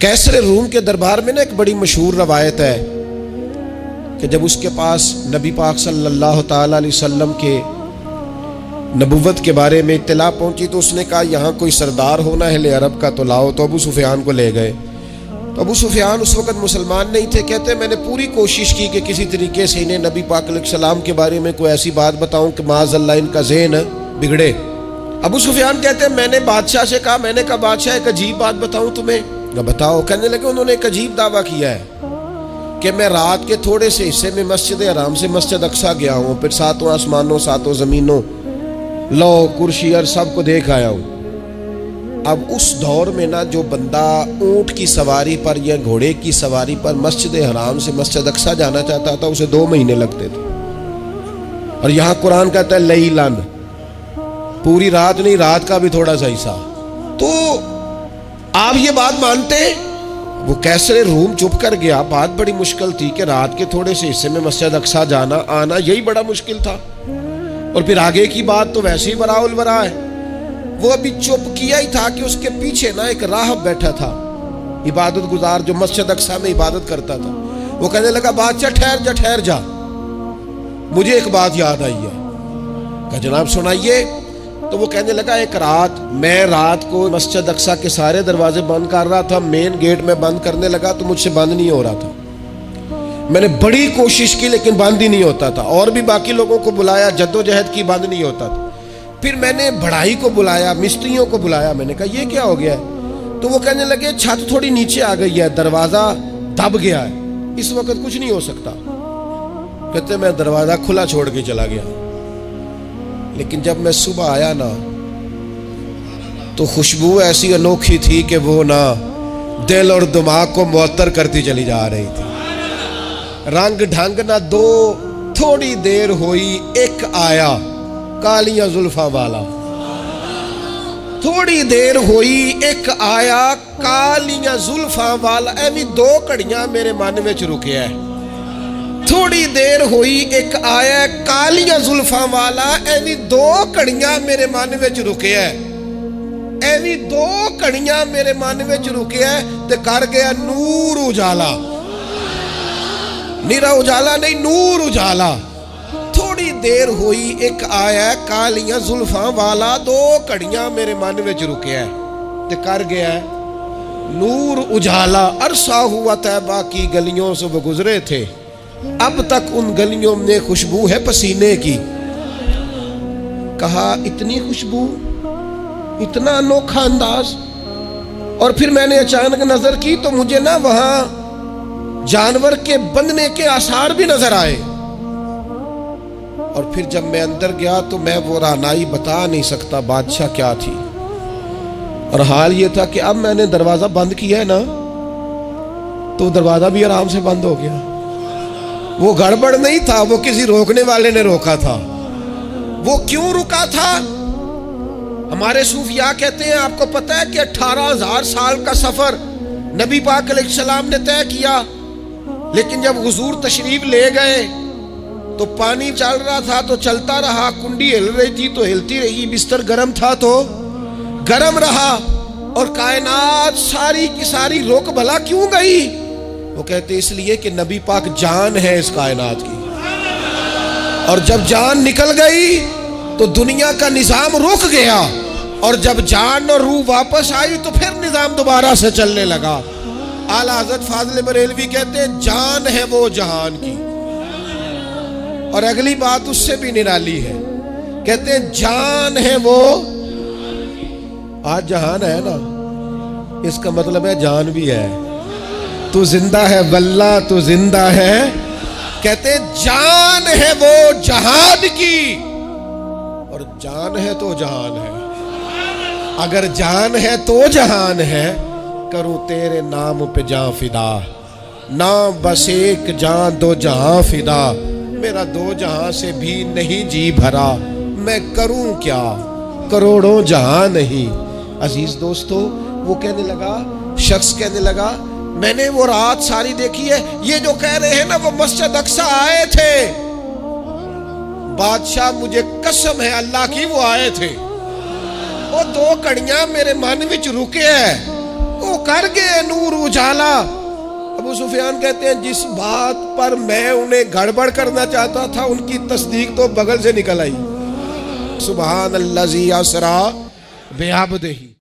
कैसर room के दरबार में ना एक बड़ी मशहूर रवायत है कि जब उसके पास नबी पाक सल्लल्लाहु ताला अलैहि वसल्लम के नबुव्वत के बारे में इत्तला पहुंची तो उसने कहा यहाँ कोई सरदार होना है ले अरब का तो लाओ। तो अबू सुफियान को ले गए। तो अबू सुफियान उस वक़्त मुसलमान नहीं थे। कहते मैंने पूरी कोशिश की कि किसी तरीके से इन्हें नबी पाक अलैहिस्सलाम के बारे में कोई ऐसी बात बताऊं कि माज़अल्लाह इनका ज़हन बिगड़े। अबू सुफियान कहते हैं मैंने बादशाह से कहा, मैंने कहा बादशाह एक अजीब बात बताऊं तुम्हें। बताओ। कहने लगे उन्होंने एक अजीब दावा किया है कि मैं रात के थोड़े से हिस्से में मस्जिद हराम से मस्जिद अक्सा गया हूँ, फिर सातों आसमानों सातों ज़मीनों लो कुर्सी और सबको देख आया हूँ। अब उस दौर में ना जो बंदा ऊँट की सवारी पर या घोड़े की सवारी पर मस्जिद हराम से मस्जिद अक्सा जाना चाहता था उसे 2 महीने लगते थे। और यहाँ कुरान कहता है लैलन, पूरी रात नहीं, रात का भी थोड़ा सा हिस्सा। तो आप ये बात मानते हैं? वो कैसर रूम चुप कर गया। बात बड़ी मुश्किल थी कि रात के थोड़े से हिस्से में मस्जिद अक्सा जाना आना यही बड़ा मुश्किल था। और फिर आगे की बात तो वैसे ही बराउल बरा है। वो अभी चुप किया ही था कि उसके पीछे ना एक राहब बैठा था, इबादत गुजार, जो मस्जिद अक्सा में इबादत करता था। वो कहने लगा बादशाह ठहर जा, मुझे एक बात याद आई है। कहा जनाब सुनाइए। तो वो कहने लगा एक रात मैं रात को मस्जिद अक्सा के सारे दरवाजे बंद कर रहा था, मेन गेट में बंद करने लगा तो मुझसे बंद नहीं हो रहा था। मैंने बड़ी कोशिश की लेकिन बंद ही नहीं होता था। और भी बाकी लोगों को बुलाया, जद्दोजहद की, बंद नहीं होता था। फिर मैंने बढ़ाई को बुलाया, मिस्त्रियों को बुलाया। मैंने कहा ये क्या हो गया है? तो वो कहने लगे छत थोड़ी नीचे आ गई है, दरवाजा दब गया है, इस वक्त कुछ नहीं हो सकता। कहते मैं दरवाजा खुला छोड़ के चला गया, लेकिन जब मैं सुबह आया ना तो खुशबू ऐसी अनोखी थी कि वो ना दिल और दिमाग को मुअत्तर करती चली जा रही थी। रंग ढंग ना दो, थोड़ी देर हुई एक आया कालियां जुल्फा वाला। थोड़ी देर हुई एक आया कालियां जुल्फा वाला। एवी 2 घड़ियां मेरे मन में रुके है। थोड़ी देर हुई एक आया कालियां जुल्फा वाला। एवी 2 घड़ियां मेरे मन में रुके है। एवी 2 घड़ियां मेरे मन में रुके है ते कर गया नूर उजाला। निरा उजाला नहीं, नूर उजाला। थोड़ी देर हुई एक आया कालियां जुल्फा वाला। 2 घड़ियां मेरे मन में रुके है ते कर गया नूर उजाला। अरसा हुआ तैबा की गलियों से वो गुजरे थे, अब तक उन गलियों में खुशबू है पसीने की। कहा इतनी खुशबू, इतना अनोखा अंदाज। और फिर मैंने अचानक नजर की तो मुझे ना वहां जानवर के बंधने के आसार भी नजर आए। और फिर जब मैं अंदर गया तो मैं वो रानाई बता नहीं सकता बादशाह क्या थी। और हाल ये था कि अब मैंने दरवाजा बंद किया है ना तो दरवाजा भी आराम से बंद हो गया। वो गड़बड़ नहीं था, वो किसी रोकने वाले ने रोका था। वो क्यों रुका था? हमारे सूफिया कहते हैं आपको पता है कि 18,000 साल का सफर नबी पाक अलैहिस्सलाम ने तय किया, लेकिन जब हुजूर तशरीफ ले गए तो पानी चल रहा था तो चलता रहा, कुंडी हिल रही थी तो हिलती रही, बिस्तर गर्म था तो गर्म रहा। और कायनात सारी की सारी रोक भला क्यों गई? वो कहते इसलिए कि नबी पाक जान है इस कायनात की। और जब जान निकल गई तो दुनिया का निजाम रुक गया। और जब जान और रूह वापस आई तो फिर निजाम दोबारा से चलने लगा। आला हज़रत फाज़िल बरेलवी कहते हैं जान है वो जहान की। और अगली बात उससे भी निराली है, कहते हैं जान है वो। आज जहान है ना, इसका मतलब है जान भी है। तू जिंदा है वल्ला, तू जिंदा है। कहते जान है वो जहान की। और जान है तो जहान है। अगर जान है तो जहान है, करूं तेरे नाम पे जान फिदा। नाम बस एक जान 2 जहां फिदा। मेरा 2 जहां से भी नहीं जी भरा, मैं करूं क्या करोड़ों जहां नहीं। अजीज दोस्तों, वो कहने लगा, शख्स कहने लगा मैंने वो रात सारी देखी है। ये जो कह रहे हैं ना वो मस्जिद अक्सा आए थे, बादशाह मुझे कसम है अल्लाह की वो आए थे। वो 2 घड़ियां मेरे मन विच रुके है। वो वो कर गए नूर उजाला। अबू सुफियान कहते हैं जिस बात पर मैं उन्हें गड़बड़ करना चाहता था उनकी तस्दीक तो बगल से निकल आई। सुबहान अल्लाज़ी असरा बिअब्दिही।